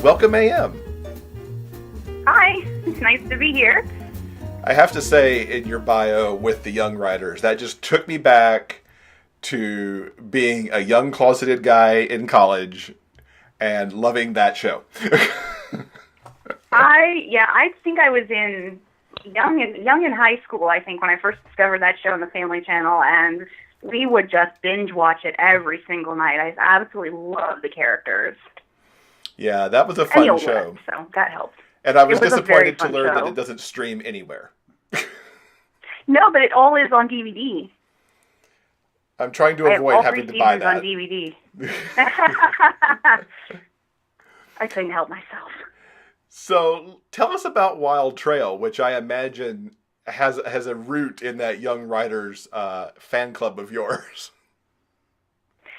Welcome, AM. Hi, it's nice to be here. I have to say, in your bio with the Young Writers, that just took me back to being a young closeted guy in college and loving that show. I think I was young in high school, I think, when I first discovered that show on the Family Channel, and we would just binge watch it every single night. I absolutely loved the characters. Yeah, that was a fun show. So that helped. And I was disappointed to learn that it doesn't stream anywhere. No, but it all is on DVD. I'm trying to avoid having to buy that. On DVD. I couldn't help myself. So tell us about Wild Trail, which I imagine has a root in that Young Writers fan club of yours.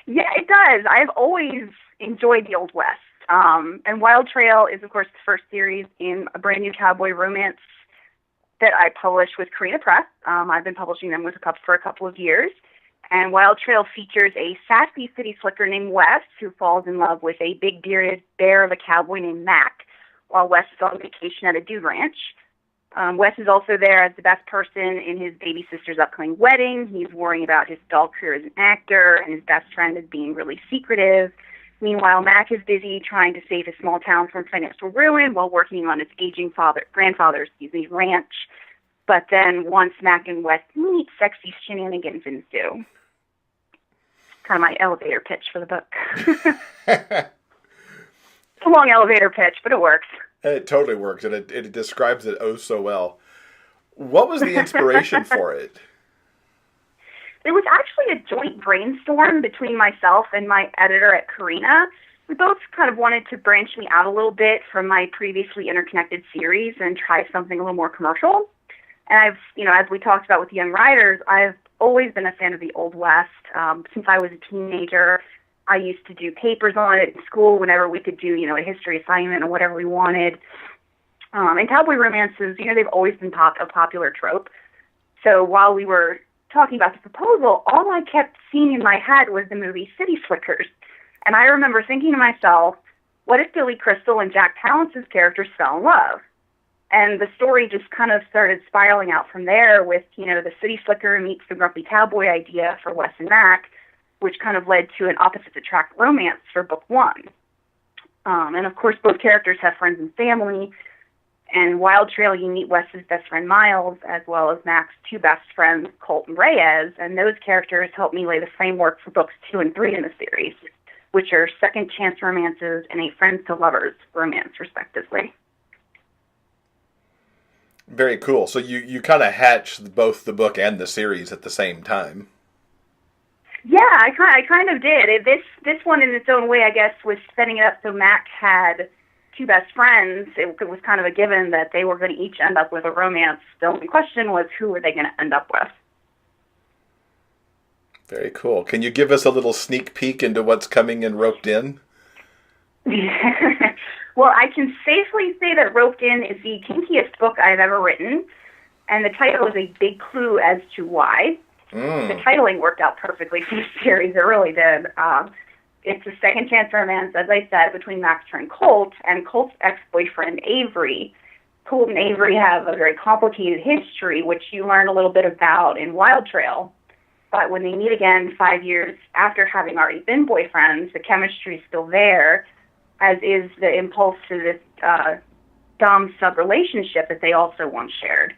Yeah, it does. I've always enjoyed the Old West. And Wild Trail is, of course, the first series in a brand new cowboy romance that I published with Carina Press. I've been publishing them for a couple of years. And Wild Trail features a sassy city slicker named Wes who falls in love with a big bearded bear of a cowboy named Mac while Wes is on vacation at a dude ranch. Wes is also there as the best person in his baby sister's upcoming wedding. He's worrying about his stall career as an actor, and his best friend is being really secretive. Meanwhile, Mac is busy trying to save his small town from financial ruin while working on his aging grandfather's ranch. But then once Mac and Wes meet, sexy shenanigans ensue. Kind of my elevator pitch for the book. It's a long elevator pitch, but it works. It totally works, and it describes it oh so well. What was the inspiration for it? It was actually a joint brainstorm between myself and my editor at Carina. We both kind of wanted to branch me out a little bit from my previously interconnected series and try something a little more commercial. And as we talked about with the Young Writers, I've always been a fan of the Old West. Since I was a teenager, I used to do papers on it in school whenever we could do, a history assignment or whatever we wanted. And cowboy romances, they've always been a popular trope. So while we were talking about the proposal, all I kept seeing in my head was the movie City Slickers. And I remember thinking to myself, what if Billy Crystal and Jack Palance's characters fell in love? And the story just kind of started spiraling out from there with, the city slicker meets the grumpy cowboy idea for Wes and Mac, which kind of led to an opposites attract romance for book one. And of course, both characters have friends and family. And Wild Trail, you meet Wes's best friend Miles, as well as Mac's two best friends, Colt and Reyes, and those characters helped me lay the framework for books 2 and 3 in the series, which are second chance romances and a friends to lovers romance, respectively. Very cool. So you kind of hatched both the book and the series at the same time. Yeah, I kind of did. This one, in its own way, I guess, was setting it up so Mac had two best friends. It was kind of a given that they were going to each end up with a romance. The only question was, who were they going to end up with? Very cool. Can you give us a little sneak peek into what's coming in Roped In? Well, I can safely say that Roped In is the kinkiest book I've ever written, and the title is a big clue as to why. The titling worked out perfectly for the series. It really did. It's a second chance romance, as I said, between Mac's friend Colt and Colt's ex-boyfriend Avery. Colt and Avery have a very complicated history, which you learn a little bit about in Wild Trail. But when they meet again 5 years after having already been boyfriends, the chemistry is still there, as is the impulse to this dom-sub relationship that they also once shared.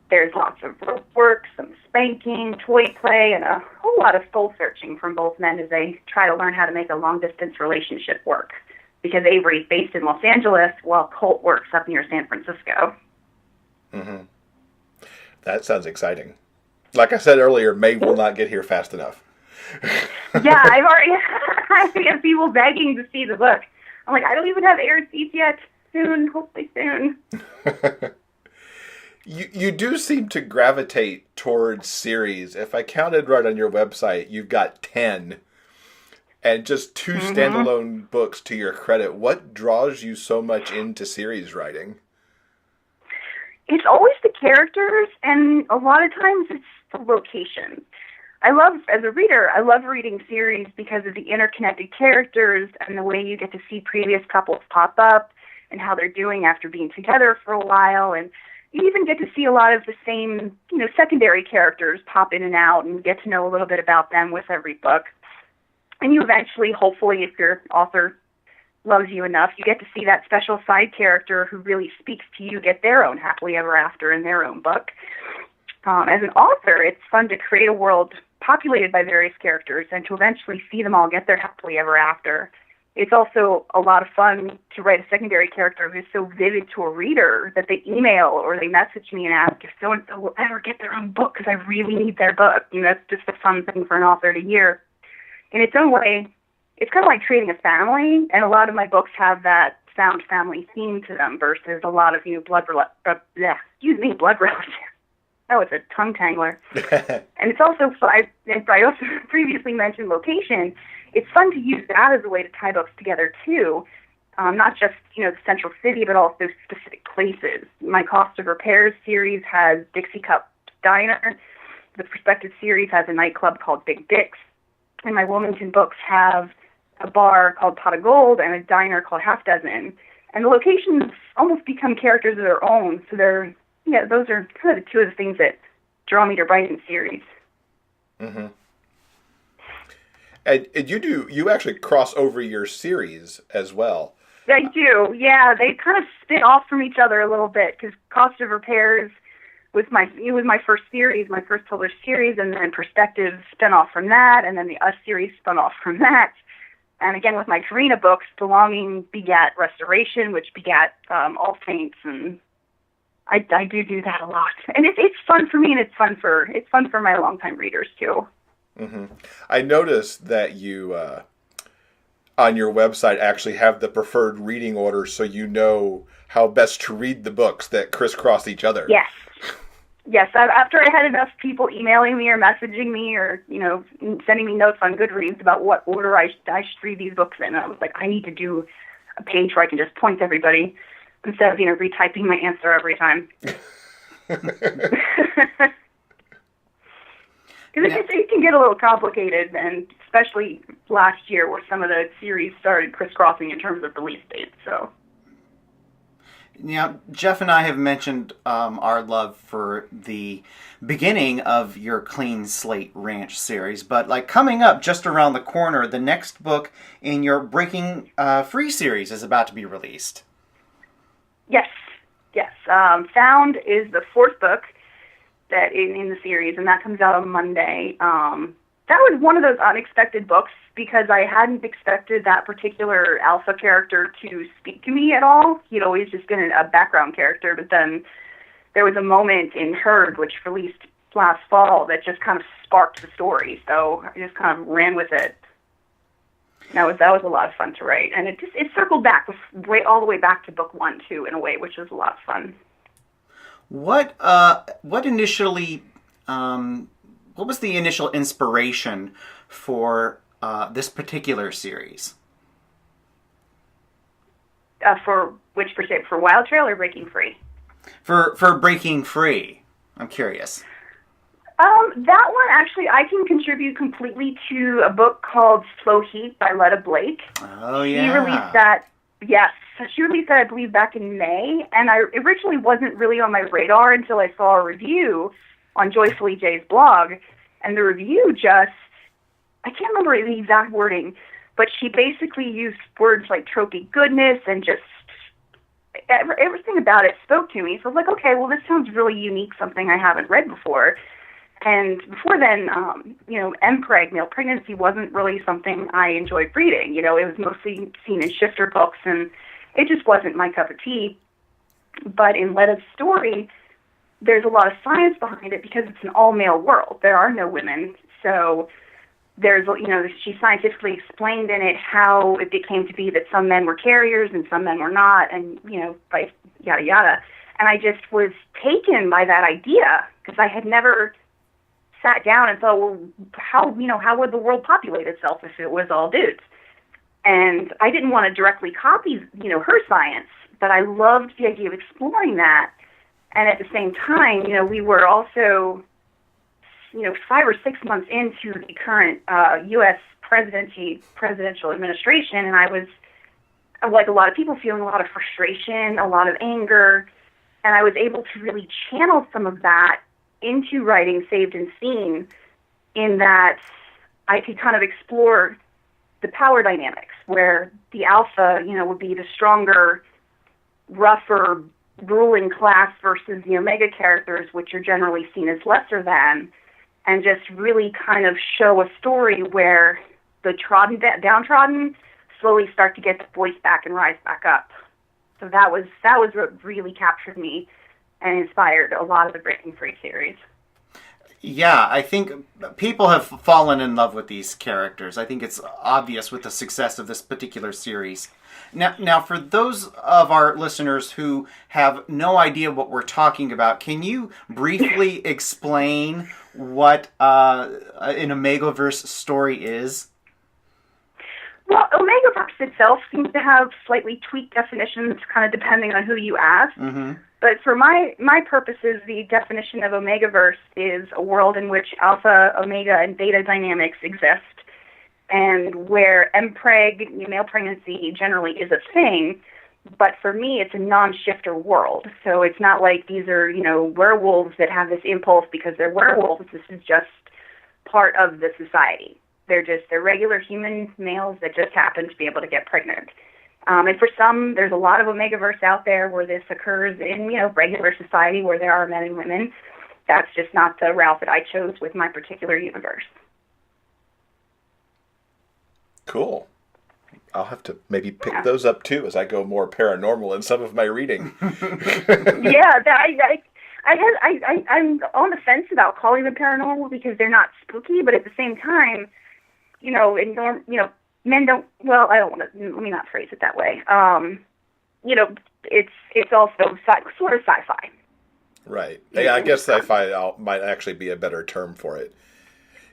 There's lots of rope work, some spanking, toy play, and a whole lot of soul-searching from both men as they try to learn how to make a long-distance relationship work. Because Avery's based in Los Angeles, while Colt works up near San Francisco. Mm-hmm. That sounds exciting. Like I said earlier, May will not get here fast enough. Yeah, I have people begging to see the book. I'm like, I don't even have air seats yet. Soon, hopefully soon. You do seem to gravitate towards series. If I counted right on your website, you've got 10. And just 2 standalone books to your credit. What draws you so much into series writing? It's always the characters, and a lot of times it's the location. as a reader, I love reading series because of the interconnected characters and the way you get to see previous couples pop up and how they're doing after being together for a while. And you even get to see a lot of the same, secondary characters pop in and out and get to know a little bit about them with every book. And you eventually, hopefully, if your author loves you enough, you get to see that special side character who really speaks to you get their own happily ever after in their own book. As an author, it's fun to create a world populated by various characters and to eventually see them all get their happily ever after. It's also a lot of fun to write a secondary character who's so vivid to a reader that they email or they message me and ask if so-and-so will ever get their own book because I really need their book. That's just a fun thing for an author to hear. In its own way, it's kind of like creating a family, and a lot of my books have that found family theme to them versus a lot of, blood relatives. Oh, it's a tongue tangler. And it's also, I also previously mentioned location. It's fun to use that as a way to tie books together, too. Not just, the central city, but also specific places. My Cost of Repairs series has Dixie Cup Diner. The Perspective series has a nightclub called Big Dick's. And my Wilmington books have a bar called Pot of Gold and a diner called Half Dozen. And the locations almost become characters of their own. So those are kind of the two of the things that draw me to write in series. Mm-hmm. And you actually cross over your series as well. I do, yeah. They kind of spin off from each other a little bit because Cost of Repairs was my first series, my first published series, and then Perspective spun off from that, and then the Us series spun off from that. And again, with my Karina books, Belonging begat Restoration, which begat All Saints, and I do that a lot. And it's fun for me, and it's fun for my longtime readers too. Mm-hmm. I noticed that you on your website actually have the preferred reading order, so you know how best to read the books that crisscross each other. Yes. After I had enough people emailing me or messaging me or, sending me notes on Goodreads about what order I should read these books in, I was like, I need to do a page where I can just point to everybody instead of, retyping my answer every time. Because it can get a little complicated, and especially last year where some of the series started crisscrossing in terms of release dates, so... Now, Jeff and I have mentioned our love for the beginning of your Clean Slate Ranch series, but coming up just around the corner, the next book in your Breaking Free series is about to be released. Yes. Found is the fourth book that in the series, and that comes out on Monday. That was one of those unexpected books because I hadn't expected that particular alpha character to speak to me at all. He'd always just been a background character, but then there was a moment in Herd, which released last fall, that just kind of sparked the story. So I just kind of ran with it. That was a lot of fun to write, and it circled back all the way back to book 1 too, in a way, which was a lot of fun. What initially? What was the initial inspiration for this particular series? For which particular? For Wild Trail or Breaking Free? For Breaking Free, I'm curious. That one, actually, I can contribute completely to a book called Slow Heat by Letta Blake. Oh, yeah. She released that, yes. She released that, I believe, back in May, and I originally wasn't really on my radar until I saw a review on Joyfully J's blog, and the review just, I can't remember the exact wording, but she basically used words like tropey goodness and just everything about it spoke to me. So I was like, okay, well, this sounds really unique, something I haven't read before. And before then, MPreg, male pregnancy, wasn't really something I enjoyed reading. It was mostly seen in shifter books, and it just wasn't my cup of tea. But in Letta's story, there's a lot of science behind it because it's an all-male world. There are no women. So there's, she scientifically explained in it how it came to be that some men were carriers and some men were not, and, by yada yada. And I just was taken by that idea because I had never sat down and thought, well, how would the world populate itself if it was all dudes? And I didn't want to directly copy, her science, but I loved the idea of exploring that. And at the same time, we were also 5 or 6 months into the current U.S. presidential administration, and I was, like a lot of people, feeling a lot of frustration, a lot of anger, and I was able to really channel some of that into writing Saved and Seen, in that I could kind of explore the power dynamics, where the alpha, would be the stronger, rougher, ruling class versus the omega characters, which are generally seen as lesser than, and just really kind of show a story where the downtrodden slowly start to get the voice back and rise back up. So that was what really captured me and inspired a lot of the Breaking Free series. Yeah, I think people have fallen in love with these characters. I think it's obvious with the success of this particular series. Now, for those of our listeners who have no idea what we're talking about, can you briefly explain what an Omegaverse story is? Well, Omegaverse itself seems to have slightly tweaked definitions, kind of depending on who you ask. Mm-hmm. But for my purposes, the definition of Omegaverse is a world in which alpha, omega, and beta dynamics exist, and where MPreg, male pregnancy, generally is a thing. But for me, it's a non-shifter world. So it's not like these are, werewolves that have this impulse because they're werewolves. This is just part of the society. They're regular human males that just happen to be able to get pregnant. And for some, there's a lot of Omegaverse out there where this occurs in, regular society where there are men and women. That's just not the route that I chose with my particular universe. Cool. I'll have to maybe pick those up too as I go more paranormal in some of my reading. Yeah, I'm on the fence about calling them paranormal because they're not spooky, but at the same time, men don't. Well, I don't want to. Let me not phrase it that way. It's also sort of sci-fi. Right. Yeah, I guess sci-fi might actually be a better term for it.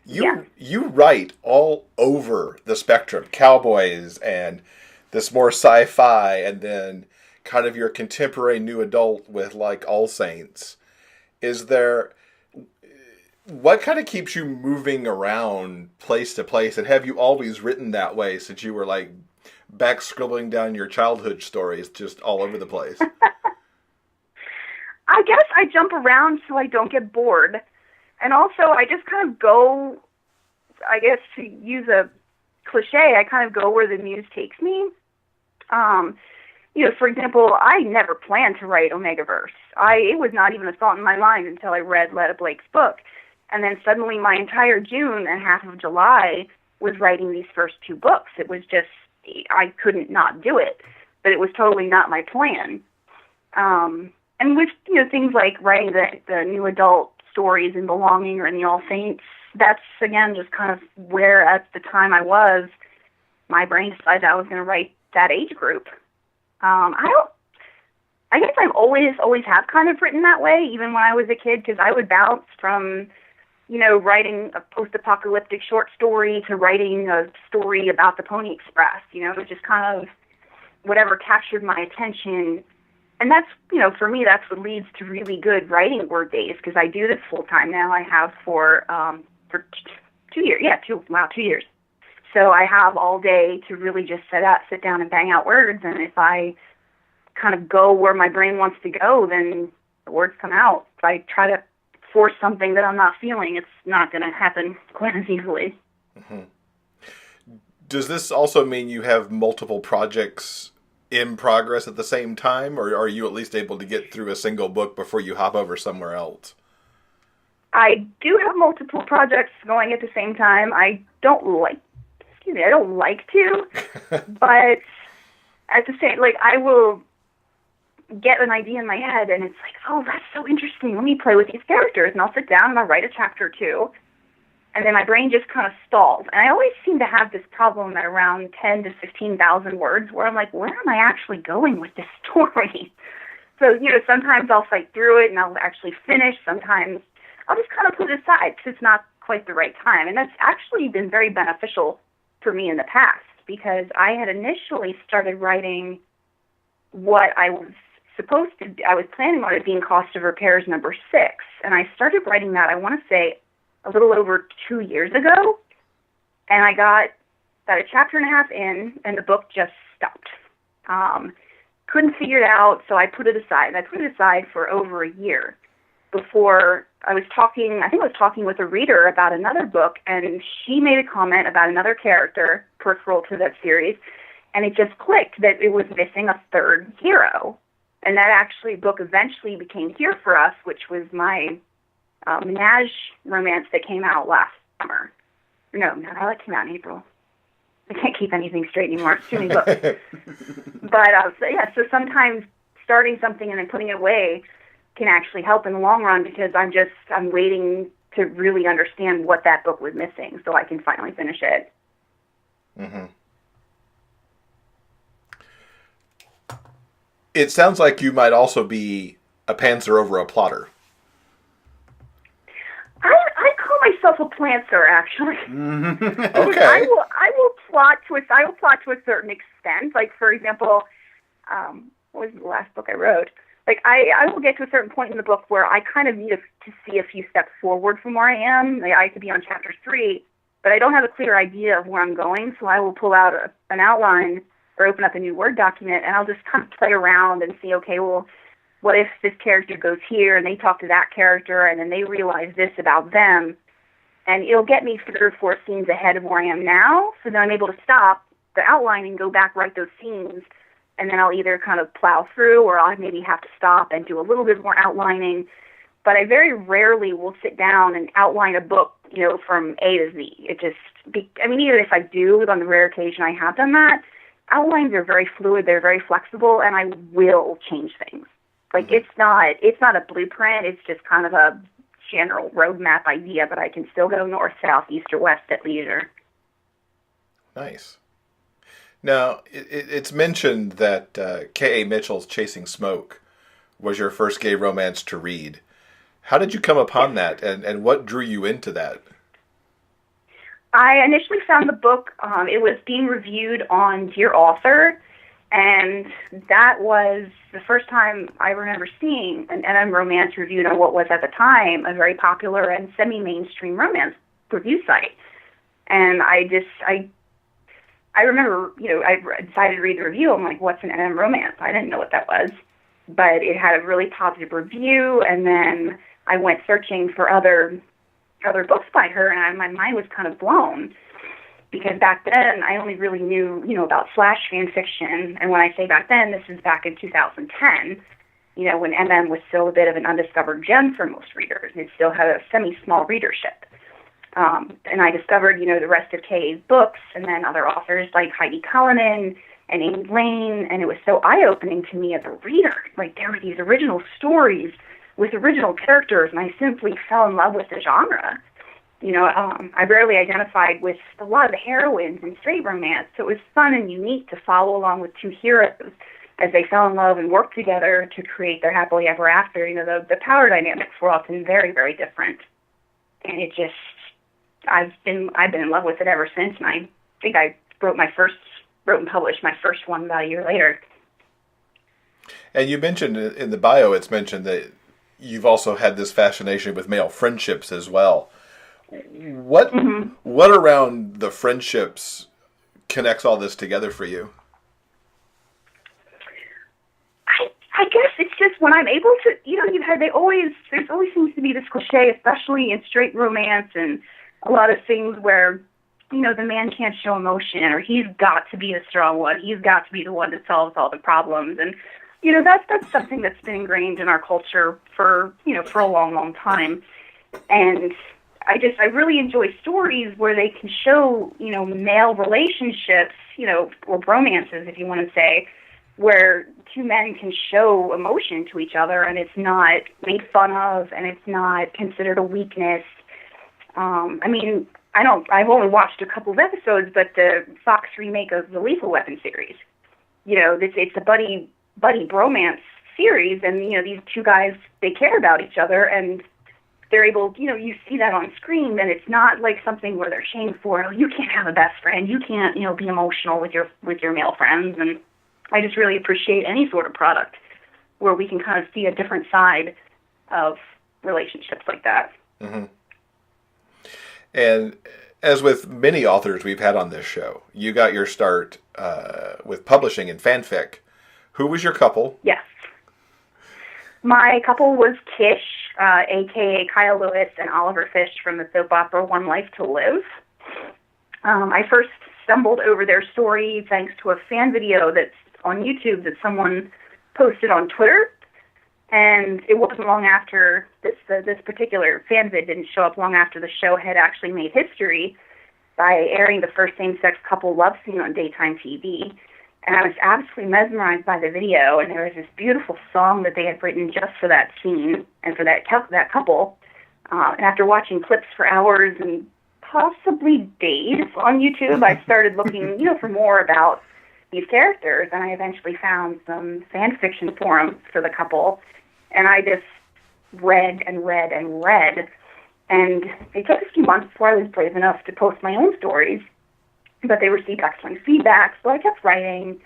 You write all over the spectrum, cowboys and this more sci-fi, and then kind of your contemporary new adult with like All Saints. What kind of keeps you moving around place to place, and have you always written that way since you were like back scribbling down your childhood stories just all over the place? I guess I jump around so I don't get bored. And also, I just kind of go, I guess to use a cliche, I kind of go where the muse takes me. For example, I never planned to write Omegaverse. It was not even a thought in my mind until I read Letta Blake's book. And then suddenly my entire June and half of July was writing these first 2 books. It was just, I couldn't not do it. But it was totally not my plan. And with, things like writing the new adult stories in Belonging or in the All Saints, that's, again, just kind of where at the time I was, my brain decided I was going to write that age group. I guess I've always have kind of written that way, even when I was a kid, because I would bounce from, writing a post-apocalyptic short story to writing a story about the Pony Express, just kind of whatever captured my attention. And that's, for me, that's what leads to really good writing word days, because I do this full-time now. I have for 2 years. Yeah, 2 years. So I have all day to really just sit down and bang out words. And if I kind of go where my brain wants to go, then the words come out. If I try to force something that I'm not feeling, it's not going to happen quite as easily. Mm-hmm. Does this also mean you have multiple projects in progress at the same time, or are you at least able to get through a single book before you hop over somewhere else? I do have multiple projects going at the same time. I don't like to, but at the same, I will get an idea in my head, and it's like, oh, that's so interesting. Let me play with these characters, and I'll sit down and I'll write a chapter or 2, and then my brain just kind of stalls. And I always seem to have this problem at around 10 to 15,000 words, where I'm like, where am I actually going with this story? So, sometimes I'll fight through it and I'll actually finish. Sometimes I'll just kind of put it aside because it's not quite the right time. And that's actually been very beneficial for me in the past, because I had initially started writing what I was planning on it being Cost of Repairs number 6. And I started writing that, I want to say, a little over 2 years ago, and I got about a chapter and a half in, and the book just stopped. Couldn't figure it out, so I put it aside. And I put it aside for over a year before I was talking with a reader about another book, and she made a comment about another character peripheral to that series, and it just clicked that it was missing a third hero. And that book eventually became Here for Us, which was my Menage romance that came out last summer. No, that came out in April. I can't keep anything straight anymore. It's too many books. But so sometimes starting something and then putting it away can actually help in the long run, because I'm waiting to really understand what that book was missing so I can finally finish it. Mm-hmm. It sounds like you might also be a pantser over a plotter. I call myself a plantser, actually. Okay. I will plot to a certain extent. Like, for example, what was the last book I wrote? Like, I will get to a certain point in the book where I kind of need to see a few steps forward from where I am. Like, I could be on chapter 3, but I don't have a clear idea of where I'm going, so I will pull out an outline or open up a new Word document, and I'll just kind of play around and see, okay, well, what if this character goes here and they talk to that character and then they realize this about them? And it'll get me 3 or 4 scenes ahead of where I am now, so then I'm able to stop the outline and go back, write those scenes, and then I'll either kind of plow through or I'll maybe have to stop and do a little bit more outlining. But I very rarely will sit down and outline a book, from A to Z. Even if I do, on the rare occasion I have done that, outlines are very fluid, they're very flexible, and I will change things. Like, it's not a blueprint, it's just kind of a general roadmap idea, but I can still go north, south, east, or west at leisure. Nice. Now, it's mentioned that K.A. Mitchell's Chasing Smoke was your first gay romance to read. How did you come upon that, and what drew you into that? I initially found the book, it was being reviewed on Dear Author, and that was the first time I remember seeing an NM romance reviewed on what was at the time a very popular and semi-mainstream romance review site. And I remember, I decided to read the review. I'm like, what's an NM romance? I didn't know what that was. But it had a really positive review, and then I went searching for other books by her, and my mind was kind of blown. Because back then, I only really knew, about slash fan fiction. And when I say back then, this is back in 2010, when MM was still a bit of an undiscovered gem for most readers. It still had a semi-small readership. And I discovered, the rest of Kay's books, and then other authors like Heidi Cullinan and Amy Lane, and it was so eye-opening to me as a reader. Like, there were these original stories with original characters, and I simply fell in love with the genre. I rarely identified with a lot of the heroines in straight romance, so it was fun and unique to follow along with 2 heroes as they fell in love and worked together to create their happily ever after. The power dynamics were often very, very different, and I've been in love with it ever since. And I think I wrote and published my first one about a year later. And you mentioned in the bio, it's mentioned that you've also had this fascination with male friendships as well. What around the friendships connects all this together for you? I guess it's just when I'm able to, there always seems to be this cliche, especially in straight romance and a lot of things where, the man can't show emotion, or he's got to be the strong one. He's got to be the one that solves all the problems. And, that's something that's been ingrained in our culture for a long, long time. And I really enjoy stories where they can show, male relationships, or romances, if you want to say, where 2 men can show emotion to each other, and it's not made fun of, and it's not considered a weakness. I've only watched a couple of episodes, but the Fox remake of the Lethal Weapon series, it's a buddy bromance series, and, these 2 guys, they care about each other, and they're able, you see that on screen, and it's not like something where they're shamed for, you can't have a best friend, you can't, be emotional with your male friends. And I just really appreciate any sort of product where we can kind of see a different side of relationships like that. Mm-hmm. And as with many authors we've had on this show, you got your start with publishing in fanfic. Who was your couple? Yes. My couple was Kish, a.k.a. Kyle Lewis and Oliver Fish from the soap opera One Life to Live. I first stumbled over their story thanks to a fan video that's on YouTube that someone posted on Twitter. And it wasn't long after this particular fan vid didn't show up long after the show had actually made history by airing the first same-sex couple love scene on daytime TV. And I was absolutely mesmerized by the video, and there was this beautiful song that they had written just for that scene and for that couple. And after watching clips for hours and possibly days on YouTube, I started looking, for more about these characters, and I eventually found some fan fiction forums for the couple, and I just read and read and read. And it took a few months before I was brave enough to post my own stories, but they received excellent feedback, so I kept writing.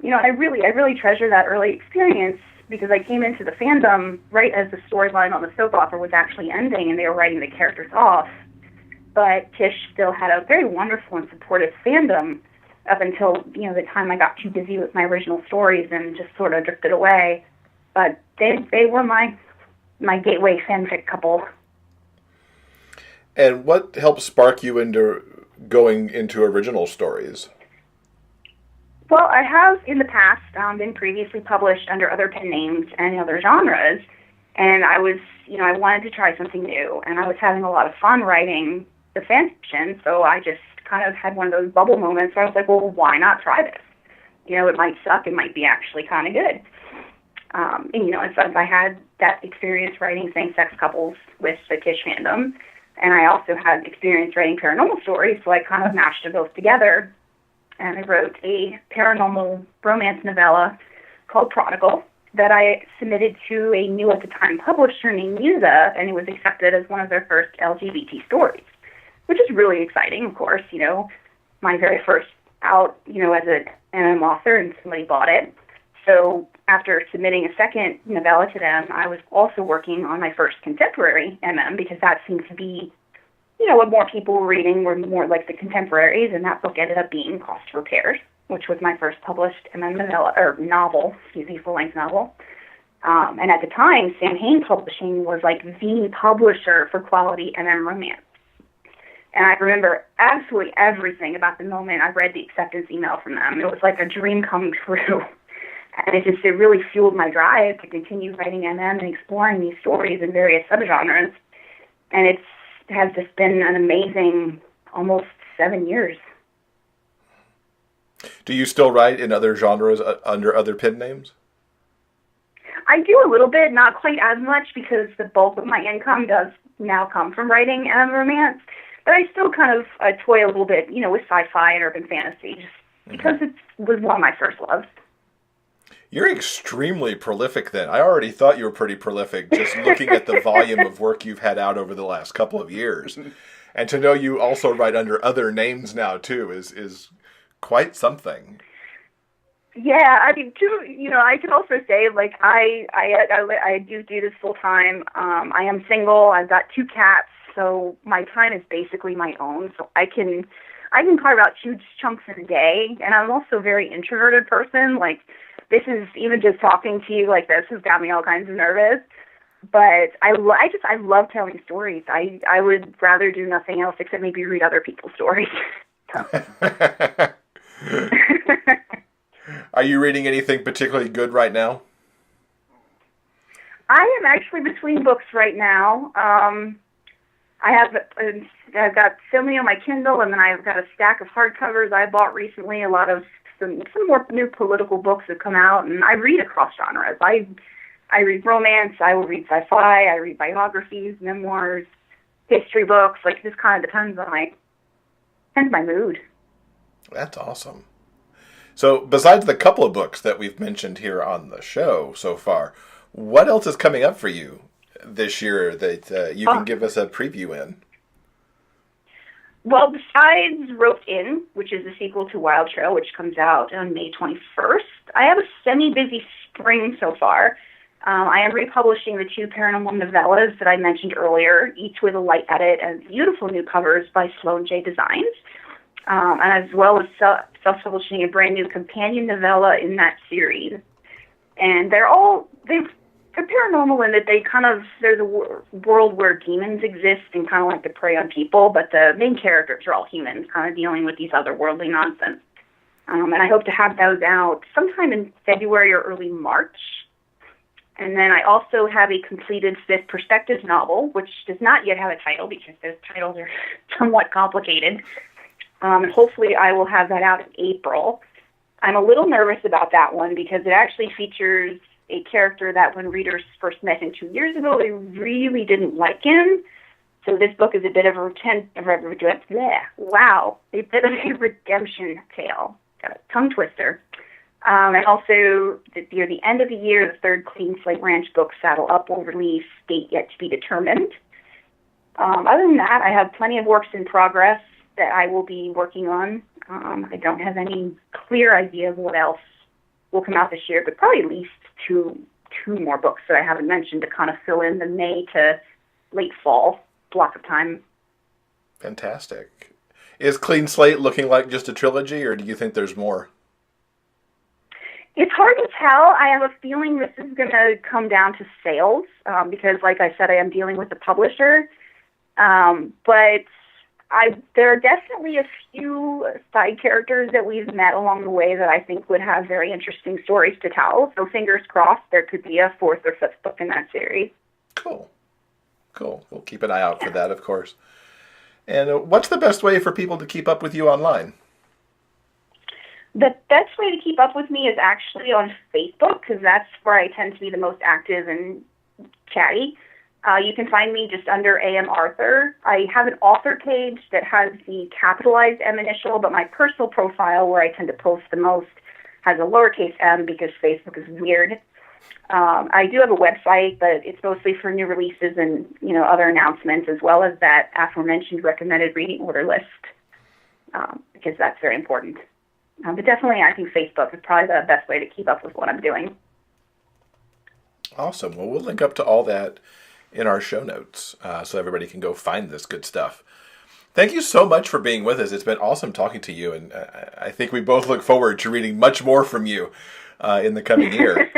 I really treasure that early experience because I came into the fandom right as the storyline on the soap opera was actually ending and they were writing the characters off. But Tish still had a very wonderful and supportive fandom up until, the time I got too busy with my original stories and just sort of drifted away. But they were my gateway fanfic couple. And what helped spark you into going into original stories? Well, I have in the past been previously published under other pen names and other genres, and I was, I wanted to try something new, and I was having a lot of fun writing the fan fiction, so I just kind of had one of those bubble moments where I was like, well, why not try this? It might suck, it might be actually kind of good. And so I had that experience writing same-sex couples with the Tish fandom, and I also had experience writing paranormal stories, so I kind of mashed them both together. And I wrote a paranormal romance novella called Prodigal that I submitted to a new at the time publisher named Musa, and it was accepted as one of their first LGBT stories, which is really exciting, of course. My very first out, as an MM author, and somebody bought it. So after submitting a second novella to them, I was also working on my first contemporary MM because that seemed to be, what more people were reading were more like the contemporaries, and that book ended up being Cost of Repairs, which was my first published MM novella, or novel, full-length novel. And at the time, Sam Hain Publishing was like the publisher for quality MM romance. And I remember absolutely everything about the moment I read the acceptance email from them. It was like a dream come true. And it really fueled my drive to continue writing MM and exploring these stories in various subgenres. And it has just been an amazing almost 7 years. Do you still write in other genres under other pen names? I do a little bit, not quite as much because the bulk of my income does now come from writing romance. But I still kind of toy a little bit, with sci-fi and urban fantasy, just because it was one of my first loves. You're extremely prolific then. I already thought you were pretty prolific just looking at the volume of work you've had out over the last couple of years. And to know you also write under other names now, too, is quite something. Yeah, I mean, too, I can also say, like, I do this full time. I am single. I've got 2 cats, so my time is basically my own. So I can carve out huge chunks in a day. And I'm also a very introverted person. Like, this is, even just talking to you like this has got me all kinds of nervous. But I love telling stories. I would rather do nothing else except maybe read other people's stories. Are you reading anything particularly good right now? I am actually between books right now. I've got so many on my Kindle, and then I've got a stack of hardcovers I bought recently. A lot of some more new political books have come out, and I read across genres. I read romance, I will read sci-fi, I read biographies, memoirs, history books. Like, this kind of depends on my mood. That's awesome. So, besides the couple of books that we've mentioned here on the show so far, what else is coming up for you this year that you can give us a preview in? Well, besides Roped In, which is the sequel to Wild Trail, which comes out on May 21st, I have a semi-busy spring so far. I am republishing the 2 paranormal novellas that I mentioned earlier, each with a light edit and beautiful new covers by Sloan J. Designs, and as well as self-publishing a brand new companion novella in that series. And they're paranormal in that there's a world where demons exist and kind of like to prey on people, but the main characters are all humans, kind of dealing with these otherworldly nonsense. And I hope to have those out sometime in February or early March. And then I also have a completed 5th Perspectives novel, which does not yet have a title because those titles are somewhat complicated. And hopefully I will have that out in April. I'm a little nervous about that one because it actually features a character that when readers first met him 2 years ago, they really didn't like him. So this book is a bit of a redemption tale. Got a tongue twister. And also, near the end of the year, the 3rd Clean Slate Ranch book, Saddle Up, will release, date yet to be determined. Other than that, I have plenty of works in progress that I will be working on. I don't have any clear idea of what else will come out this year, but probably at least two more books that I haven't mentioned to kind of fill in the May to late fall block of time. Fantastic. Is Clean Slate looking like just a trilogy, or do you think there's more? It's hard to tell. I have a feeling this is going to come down to sales because, like I said, I am dealing with the publisher. But there are definitely a few side characters that we've met along the way that I think would have very interesting stories to tell. So fingers crossed there could be a 4th or 5th book in that series. Cool. We'll keep an eye out for that, of course. And what's the best way for people to keep up with you online? The best way to keep up with me is actually on Facebook, because that's where I tend to be the most active and chatty. You can find me just under A.M. Arthur. I have an author page that has the capitalized M initial, but my personal profile, where I tend to post the most, has a lowercase m because Facebook is weird. I do have a website, but it's mostly for new releases and other announcements, as well as that aforementioned recommended reading order list, because that's very important. But definitely, I think Facebook is probably the best way to keep up with what I'm doing. Awesome. Well, we'll link up to all that in our show notes so everybody can go find this good stuff. Thank you so much for being with us. It's been awesome talking to you, and I think we both look forward to reading much more from you in the coming year.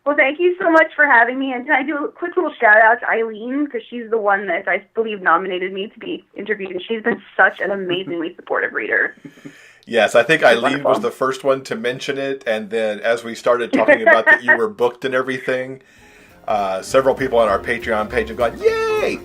Well, thank you so much for having me. And can I do a quick little shout-out to Eileen, because she's the one that I believe nominated me to be interviewed, and she's been such an amazingly supportive reader. Yes, I think Eileen was the first one to mention it, and then as we started talking about that you were booked and everything, several people on our Patreon page have gone, yay!